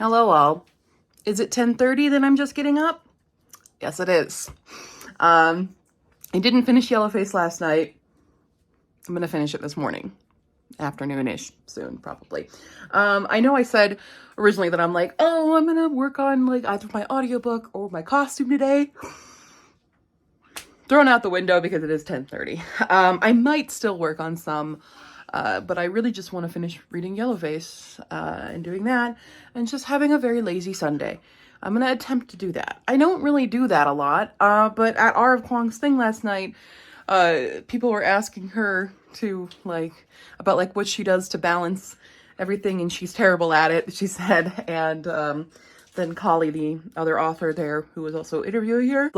Hello all. Is it 10:30 that I'm just getting up? Yes, it is. I didn't finish Yellowface last night. I'm gonna finish it this morning. Afternoon-ish, soon, probably. I know I said originally that I'm like, oh, I'm gonna work on like either my audiobook or my costume today. Thrown out the window because it is 10:30. I might still work on some, but I really just want to finish reading Yellowface and doing that and just having a very lazy Sunday. I'm going to attempt to do that. I don't really do that a lot, but at R.F Kuang's thing last night, people were asking her to about what she does to balance everything, and she's terrible at it, she said. And then Kali, the other author there, who was also interviewing her,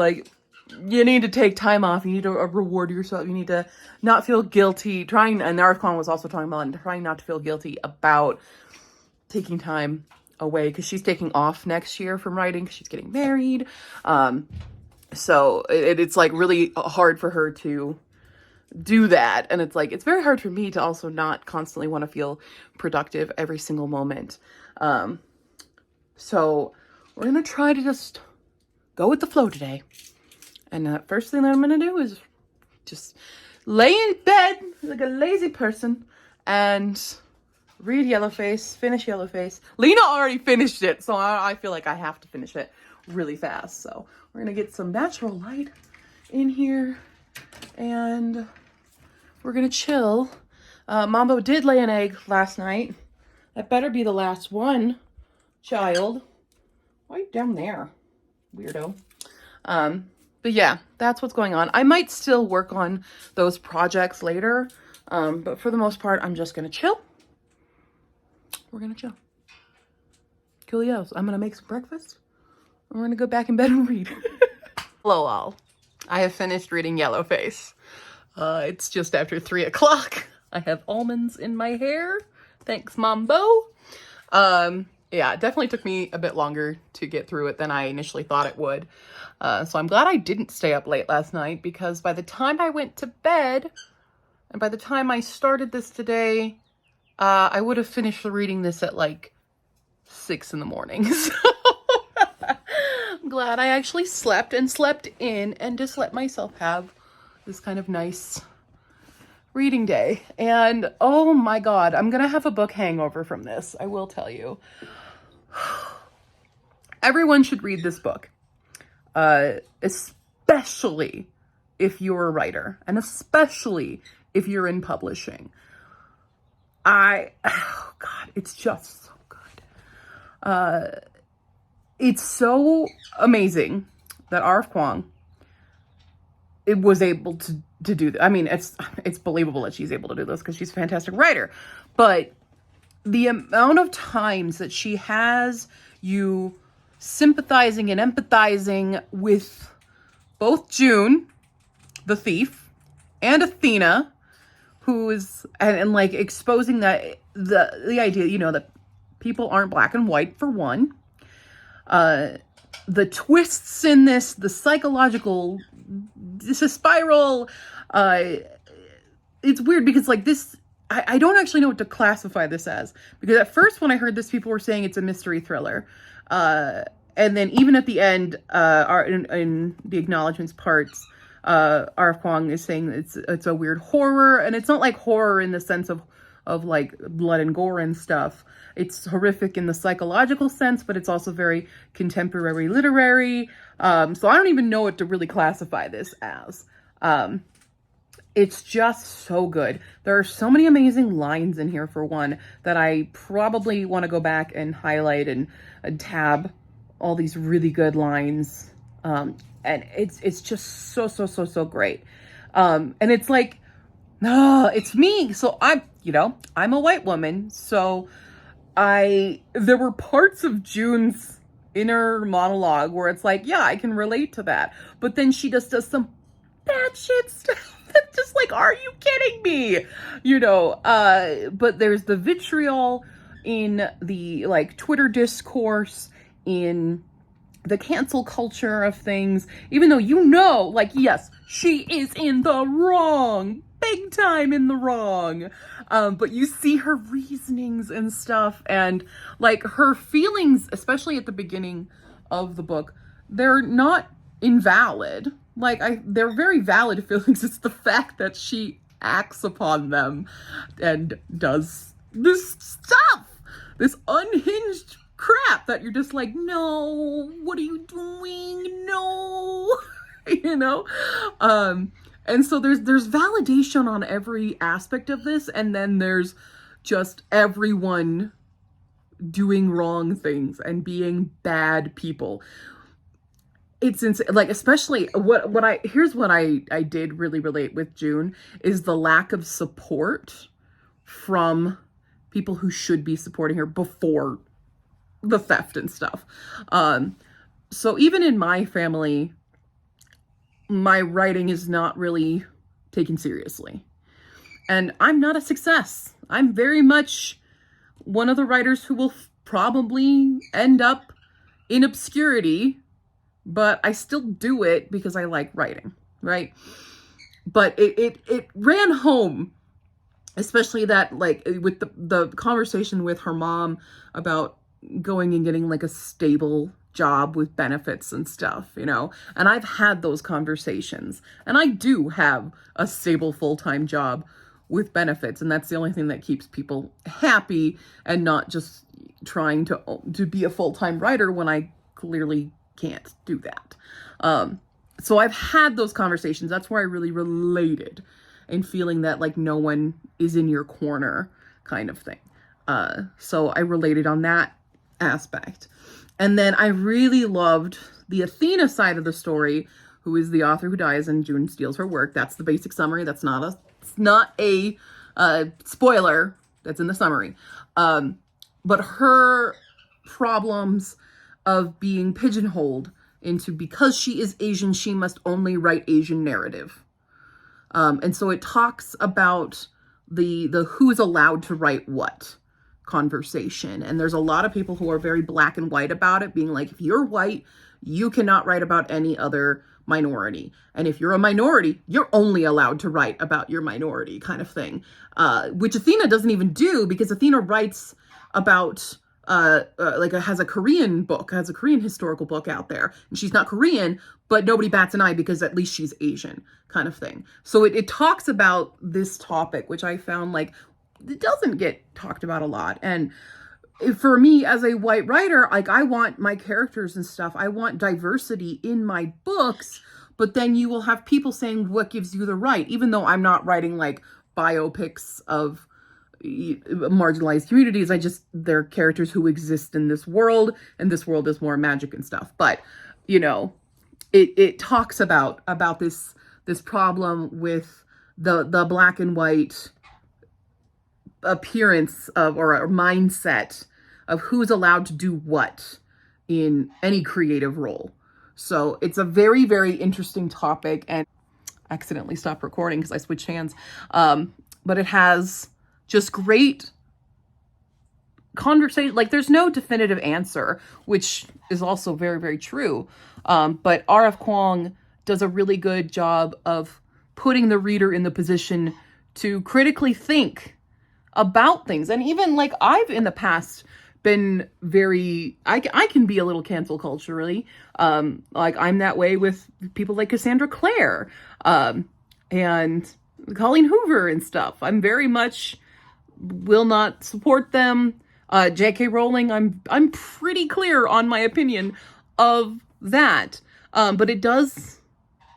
you need to take time off. You need to reward yourself. You need to not feel guilty. And R.F Kuang was also talking about trying not to feel guilty about taking time away, because she's taking off next year from writing because she's getting married. So it's really hard for her to do that. And it's very hard for me to also not constantly want to feel productive every single moment. So we're going to try to just go with the flow today. And the first thing that I'm going to do is just lay in bed like a lazy person and read Yellowface, finish Yellowface. Lena already finished it, so I feel like I have to finish it really fast. So we're going to get some natural light in here and we're going to chill. Mambo did lay an egg last night. That better be the last one, child. Why are you down there, weirdo? But yeah, that's what's going on. I might still work on those projects later, but for the most part, I'm just going to chill. We're going to chill. Coolios. I'm going to make some breakfast, and we're going to go back in bed and read. Hello all. I have finished reading Yellowface. It's just after 3 o'clock. I have almonds in my hair. Thanks, Mambo. Yeah, it definitely took me a bit longer to get through it than I initially thought it would. So I'm glad I didn't stay up late last night, because by the time I went to bed, and by the time I started this today, I would have finished reading this at 6 in the morning. So I'm glad I actually slept in and just let myself have this kind of nice reading day. And oh my God, I'm gonna have a book hangover from this, I will tell you. Everyone should read this book, especially if you're a writer, and especially if you're in publishing. Oh God, it's just so good. It's so amazing that R.F Kuang was able to do that. I mean, it's believable that she's able to do this because she's a fantastic writer, but the amount of times that she has you sympathizing and empathizing with both June, the thief, and Athena, who is, and exposing that the idea, that people aren't black and white, for one. The twists in this, the psychological, this is spiral. It's weird because this, I don't actually know what to classify this as, because at first when I heard this, people were saying it's a mystery thriller. And then even at the end, in the acknowledgements parts, R.F Kuang is saying it's a weird horror, and it's not horror in the sense of blood and gore and stuff. It's horrific in the psychological sense, but it's also very contemporary literary. So I don't even know what to really classify this as. It's just so good. There are so many amazing lines in here, for one, that I probably want to go back and highlight and tab all these really good lines. And it's just so great. And it's it's me. So I'm a white woman. So there were parts of June's inner monologue where it's yeah, I can relate to that. But then she just does some bad shit stuff. That's just are you kidding me? But there's the vitriol in the Twitter discourse, in the cancel culture of things, even though yes, she is in the wrong, big time in the wrong. But you see her reasonings and stuff, and like her feelings, especially at the beginning of the book, they're not invalid. Like they're very valid feelings. It's the fact that she acts upon them and does this stuff, this unhinged crap that you're just like, no, what are you doing? No, you know? And so there's validation on every aspect of this, and then there's just everyone doing wrong things and being bad people. It's insane. Like, especially here's what I did really relate with June is the lack of support from people who should be supporting her before the theft and stuff. So even in my family, my writing is not really taken seriously. And I'm not a success. I'm very much one of the writers who will probably end up in obscurity, but I still do it because I like writing, right? But it ran home, especially that, like, with the conversation with her mom about going and getting like a stable job with benefits and stuff, you know? And I've had those conversations, and I do have a stable full-time job with benefits, and that's the only thing that keeps people happy, and not just trying to be a full-time writer when I clearly can't do that. So I've had those conversations. That's where I really related, and feeling that like no one is in your corner kind of thing. So I related on that aspect. And then I really loved the Athena side of the story, who is the author who dies and June steals her work. That's the basic summary. It's not a spoiler. That's in the summary. But her problems of being pigeonholed into, because she is Asian, she must only write Asian narrative. And so it talks about the who's allowed to write what conversation. And there's a lot of people who are very black and white about it, being like, if you're white, you cannot write about any other minority. And if you're a minority, you're only allowed to write about your minority kind of thing. Which Athena doesn't even do, because Athena writes about has a Korean historical book out there, and she's not Korean, but nobody bats an eye because at least she's Asian kind of thing. So it talks about this topic, which I found like it doesn't get talked about a lot. And for me as a white writer, like I want my characters and stuff, I want diversity in my books, but then you will have people saying, what gives you the right? Even though I'm not writing like biopics of marginalized communities, they're characters who exist in this world, and this world is more magic and stuff. But you know, it talks about this problem with the black and white appearance of, or mindset of who's allowed to do what in any creative role. So it's a very, very interesting topic, and I accidentally stopped recording because I switched hands. But it has just great conversation. Like there's no definitive answer, which is also very, very true. But R.F. Kuang does a really good job of putting the reader in the position to critically think about things. And even like I've in the past been I can be a little cancel culturally. Like I'm that way with people like Cassandra Clare, and Colleen Hoover and stuff. I'm very much will not support them. J.K. Rowling, I'm pretty clear on my opinion of that. But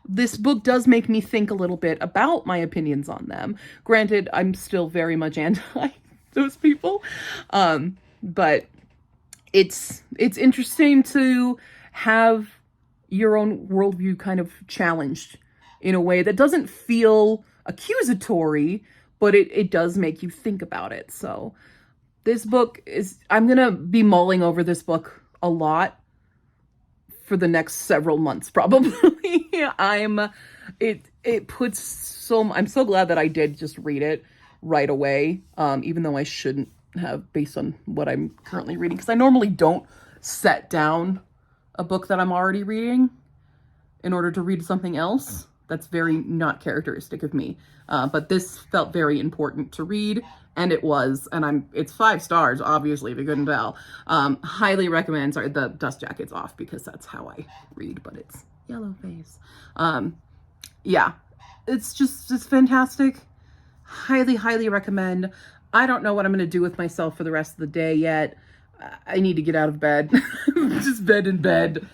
this book does make me think a little bit about my opinions on them. Granted, I'm still very much anti those people. But it's interesting to have your own worldview kind of challenged in a way that doesn't feel accusatory, but it does make you think about it. So this book I'm going to be mulling over this book a lot for the next several months, probably. I'm so glad that I did just read it right away. Even though I shouldn't have, based on what I'm currently reading, because I normally don't set down a book that I'm already reading in order to read something else. That's very not characteristic of me. But this felt very important to read, and it was, and it's 5 stars, obviously, if you couldn't tell. Highly recommend. Sorry, the dust jacket's off because that's how I read, but it's Yellowface. Yeah, it's fantastic. Highly, highly recommend. I don't know what I'm going to do with myself for the rest of the day yet. I need to get out of bed. Just bed in bed.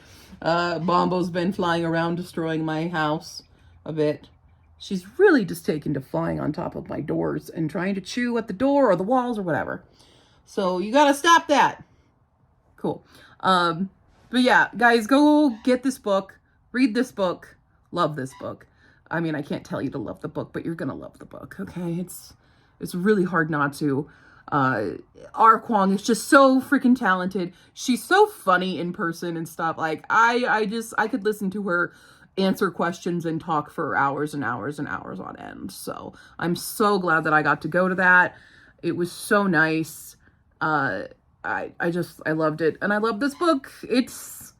Bombo's been flying around destroying my house a bit. She's really just taken to flying on top of my doors and trying to chew at the door or the walls or whatever. So you gotta stop that. Cool. But yeah, guys, go get this book. Read this book. Love this book. I mean, I can't tell you to love the book, but you're gonna love the book, okay? It's really hard not to. R.F Kuang is just so freaking talented. She's so funny in person and stuff. Like, I could listen to her answer questions and talk for hours and hours and hours on end. So I'm so glad that I got to go to that. It was so nice. I loved it. And I love this book. It's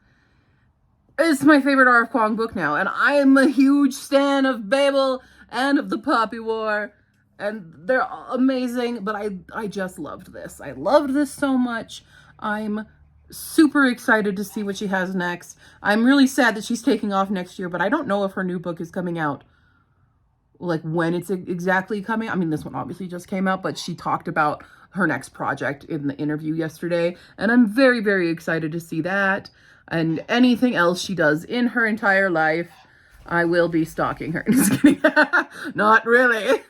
my favorite R.F Kuang book now. And I am a huge stan of Babel and of the Poppy War. And they're amazing, but I just loved this. I loved this so much. I'm super excited to see what she has next. I'm really sad that she's taking off next year, but I don't know if her new book is coming out, like when it's exactly coming. I mean, this one obviously just came out, but she talked about her next project in the interview yesterday, and I'm very, very excited to see that. And anything else she does in her entire life, I will be stalking her. Just kidding. Not really.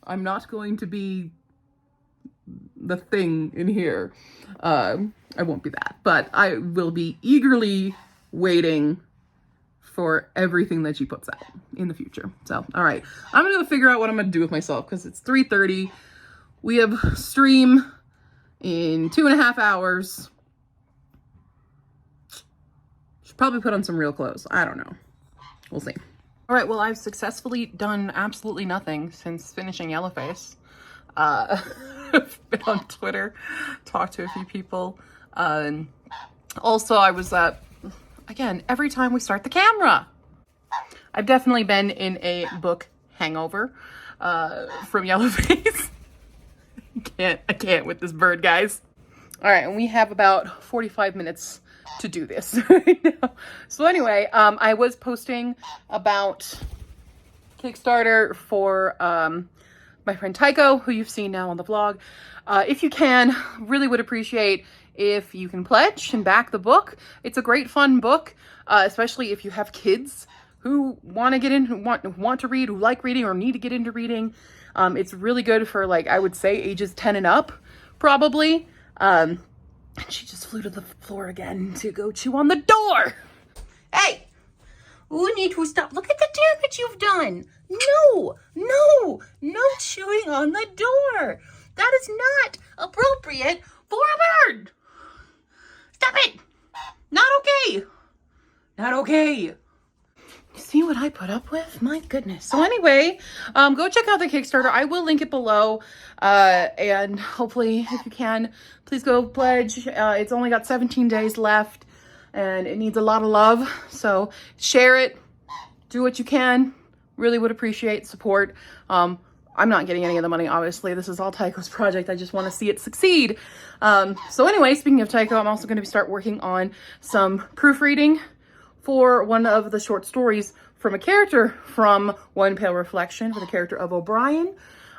I'm not going to be the thing in here. I won't be that, but I will be eagerly waiting for everything that she puts out in the future. So, all right, I'm gonna go figure out what I'm gonna do with myself because it's 3:30. We have stream in 2.5 hours. Should probably put on some real clothes. I don't know. We'll see. All right, well, I've successfully done absolutely nothing since finishing Yellowface. I've been on Twitter, talked to a few people. Also, I was, again, every time we start the camera. I've definitely been in a book hangover from Yellowface. I can't with this bird, guys. All right, and we have about 45 minutes to do this right now. So anyway, I was posting about Kickstarter for my friend Tycho, who you've seen now on the vlog. If you can, really would appreciate if you can pledge and back the book. It's a great fun book, especially if you have kids who want to get in, want to read, who like reading or need to get into reading. It's really good for, like, I would say ages 10 and up, probably. And she just flew to the floor again to go chew on the door. Hey, you need to stop. Look at the damage you've done. No chewing on the door. That is not appropriate for a bird. Stop it. Not okay. Not okay. See what I put up with? My goodness. So anyway, go check out the Kickstarter. I will link it below. And hopefully, if you can, please go pledge. It's only got 17 days left and it needs a lot of love. So share it. Do what you can. Really would appreciate support. I'm not getting any of the money, obviously. This is all Tycho's project. I just want to see it succeed. So anyway, speaking of Tycho, I'm also going to start working on some proofreading for one of the short stories from a character from One Pale Reflection, for the character of O'Brien.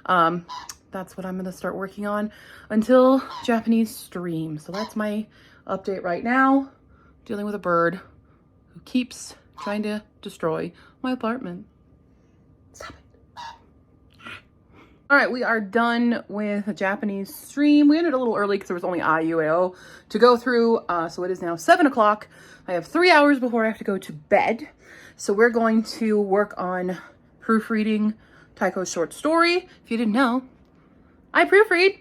That's what I'm going to start working on until Japanese stream. So that's my update right now. Dealing with a bird who keeps trying to destroy my apartment. Stop it. All right, we are done with a Japanese stream. We ended a little early because there was only IUAO to go through. So it is now 7 o'clock. I have 3 hours before I have to go to bed. So we're going to work on proofreading Tycho's short story. If you didn't know, I proofread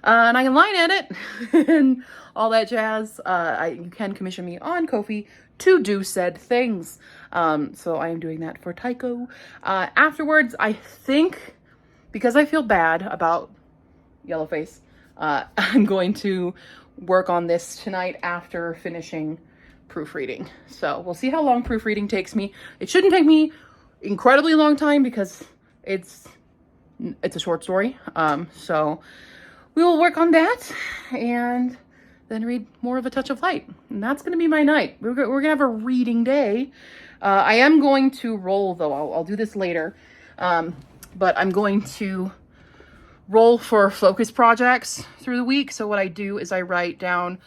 and I can line edit and all that jazz. You can commission me on Ko-fi to do said things. So I am doing that for Tycho. Afterwards, I think, because I feel bad about Yellowface, I'm going to work on this tonight after finishing proofreading. So we'll see how long proofreading takes me. It shouldn't take me incredibly long time because it's a short story. So we will work on that and then read more of A Touch of Light. And that's going to be my night. We're going to have a reading day. I am going to roll, though. I'll do this later. But I'm going to roll for focus projects through the week. So what I do is I write down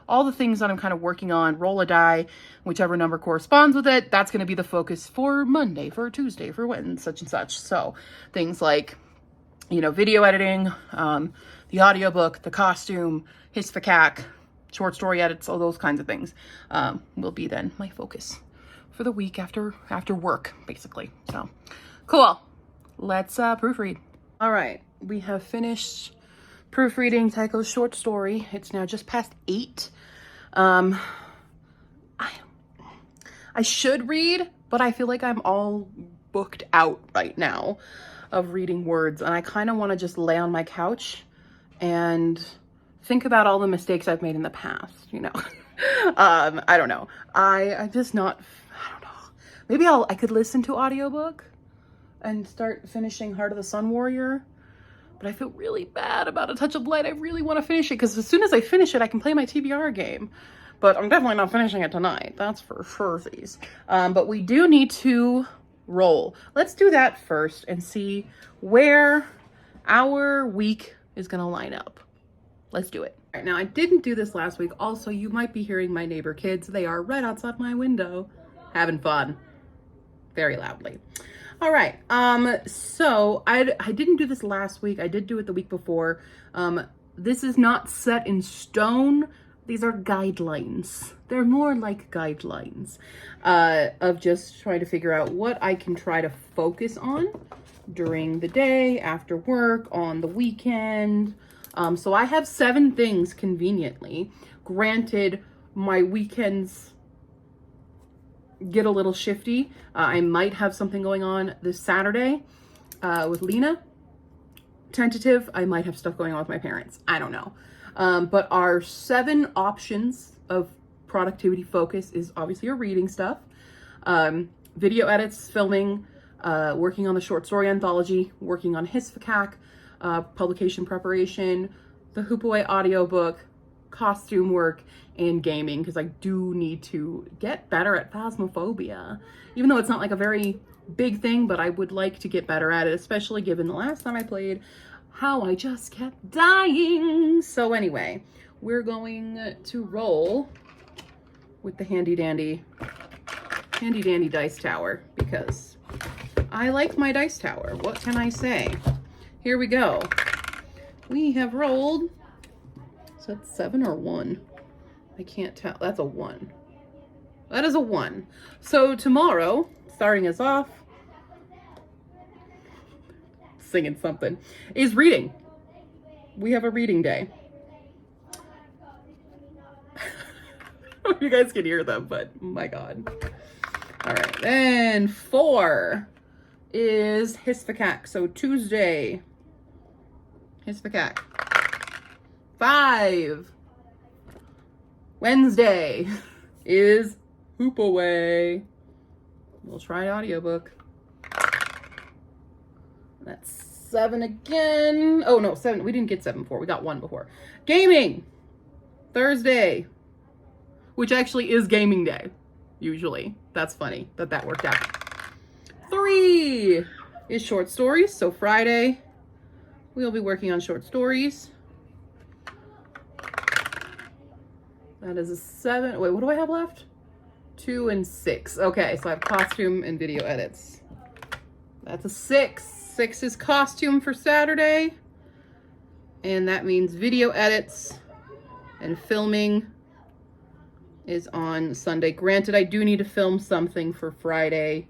all the things that I'm kind of working on, roll a die, whichever number corresponds with it. That's going to be the focus for Monday, for Tuesday, for when, such and such. So things like, you know, video editing, the audiobook, the costume, HISFACAC, short story edits, all those kinds of things will be then my focus for the week after work, basically. So cool. Let's proofread. All right, we have finished proofreading Tycho's short story. It's now just past 8. I should read, but I feel like I'm all booked out right now of reading words, and I kind of want to just lay on my couch and think about all the mistakes I've made in the past, you know. I don't know. I'm just not, I don't know. Maybe I could listen to audiobook and start finishing Heart of the Sun Warrior. But I feel really bad about A Touch of Light. I really want to finish it because as soon as I finish it, I can play my TBR game. But I'm definitely not finishing it tonight. That's for surezies. But we do need to roll. Let's do that first and see where our week is going to line up. Let's do it. All right, now I didn't do this last week. Also, you might be hearing my neighbor kids. They are right outside my window having fun very loudly. All right, so I didn't do this last week. I did do it the week before. This is not set in stone. These are guidelines. They're more like guidelines of just trying to figure out what I can try to focus on during the day, after work, on the weekend. So I have 7 things conveniently. Granted, my weekends get a little shifty. I might have something going on this Saturday with Lena. Tentative, I might have stuff going on with my parents. I don't know. But our 7 options of productivity focus is obviously your reading stuff, video edits, filming, working on the short story anthology, working on HISFACAC, publication preparation, the Hoop Away audiobook, costume work, and gaming, because I do need to get better at Phasmophobia, even though it's not like a very big thing, but I would like to get better at it, especially given the last time I played, how I just kept dying. So anyway, we're going to roll with the handy dandy dice tower, because I like my dice tower. What can I say? Here we go. We have rolled, is that 7 or 1? I can't tell. That's a 1. That is a 1. So tomorrow, starting us off, singing something, is reading. We have a reading day. You guys can hear them, but my God. All right, then 4 is HISFACAC. So Tuesday, HISFACAC. 5, Wednesday is Hoop Away. We'll try audiobook. That's 7 again. Oh no, 7. We didn't get 7 before. We got 1 before. Gaming. Thursday, which actually is gaming day, usually. That's funny that worked out. 3 is short stories. So Friday, we'll be working on short stories. That is a 7. Wait, what do I have left? 2 and 6. Okay, so I have costume and video edits. That's a 6. 6 is costume for Saturday. And that means video edits and filming is on Sunday. Granted, I do need to film something for Friday.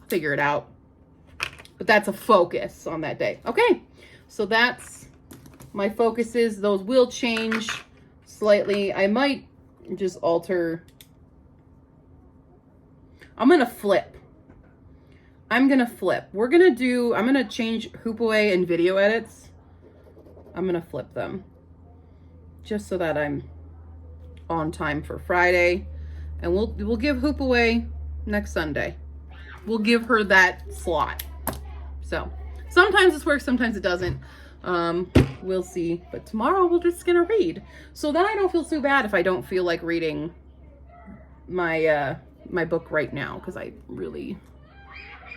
Figure it out. But that's a focus on that day. Okay, so that's my focuses. Those will change slightly. I might just alter. I'm gonna flip. I'm gonna change Hoop Away and video edits. I'm gonna flip them just so that I'm on time for Friday, and we'll give Hoop Away next Sunday. We'll give her that slot. So Sometimes this works, sometimes it doesn't. We'll see. But tomorrow we're just gonna read. So then I don't feel so bad if I don't feel like reading my my book right now, because I really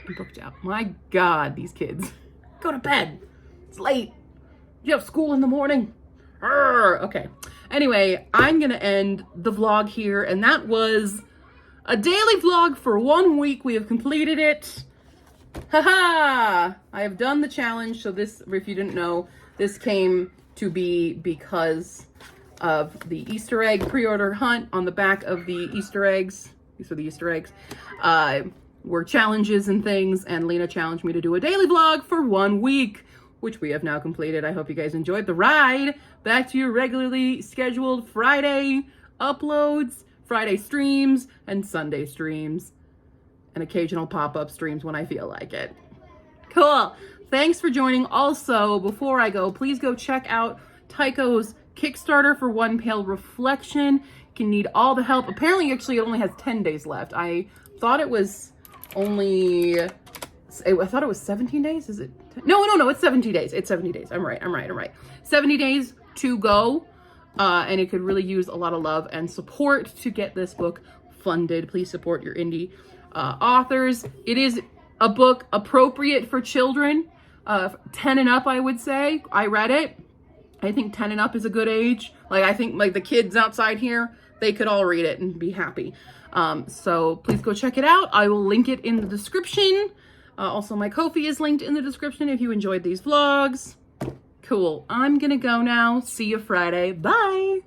am booked out. My God, these kids. Go to bed. It's late. You have school in the morning. Arrgh. Okay. Anyway, I'm gonna end the vlog here, and that was a daily vlog for 1 week. We have completed it. Haha! I have done the challenge. So this, if you didn't know, this came to be because of the Easter egg pre-order hunt. On the back of the Easter eggs, these are the Easter eggs, were challenges and things, and Lena challenged me to do a daily vlog for 1 week, which we have now completed. I hope you guys enjoyed the ride back to your regularly scheduled Friday uploads, Friday streams, and Sunday streams, and occasional pop-up streams when I feel like it. Cool. Thanks for joining. Also, before I go, please go check out Tycho's Kickstarter for One Pale Reflection. You can need all the help. Apparently, actually, it only has 10 days left. I thought it was only... I thought it was 17 days. Is it? No, it's 70 days. It's 70 days. I'm right. 70 days to go. And it could really use a lot of love and support to get this book funded. Please support your indie authors. It is a book appropriate for children, 10 and up, I would say. I read it. I think 10 and up is a good age. Like, I think like the kids outside here, they could all read it and be happy. So please go check it out. I will link it in the description. Also, my Ko-fi is linked in the description if you enjoyed these vlogs. Cool. I'm gonna go now. See you Friday. Bye.